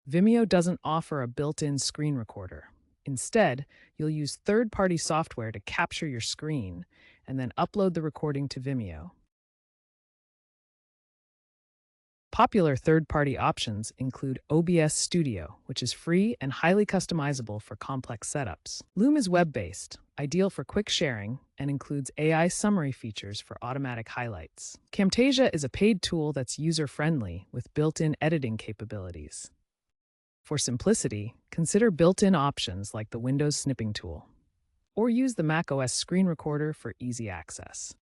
Vimeo doesn't offer a built-in screen recorder. Instead, you'll use third-party software to capture your screen and then upload the recording to Vimeo. Popular third-party options include OBS Studio, which is free and highly customizable for complex setups. Loom is web-based, ideal for quick sharing, and includes AI summary features for automatic highlights. Camtasia is a paid tool that's user-friendly with built-in editing capabilities. For simplicity, consider built-in options like the Windows snipping tool, or use the macOS screen recorder for easy access.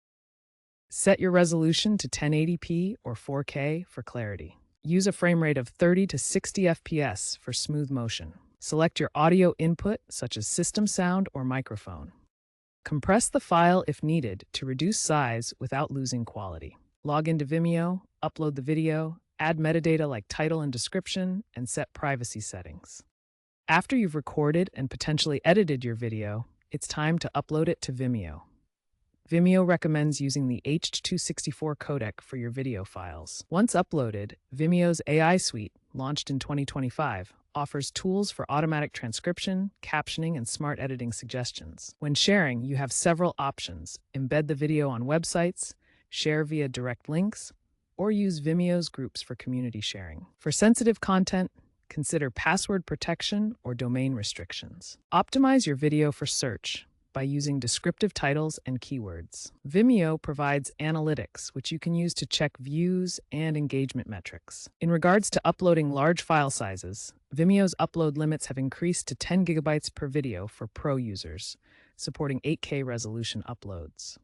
Set your resolution to 1080p or 4K for clarity. Use a frame rate of 30 to 60 FPS for smooth motion. Select your audio input, such as system sound or microphone. Compress the file if needed to reduce size without losing quality. Log into Vimeo, upload the video, add metadata like title and description, and set privacy settings. After you've recorded and potentially edited your video, it's time to upload it to Vimeo. Vimeo recommends using the H.264 codec for your video files. Once uploaded, Vimeo's AI suite, launched in 2025, offers tools for automatic transcription, captioning, and smart editing suggestions. When sharing, you have several options: embed the video on websites, share via direct links, or use Vimeo's groups for community sharing. For sensitive content, consider password protection or domain restrictions. Optimize your video for search by using descriptive titles and keywords. Vimeo provides analytics, which you can use to check views and engagement metrics. In regards to uploading large file sizes, Vimeo's upload limits have increased to 10 gigabytes per video for pro users, supporting 8K resolution uploads.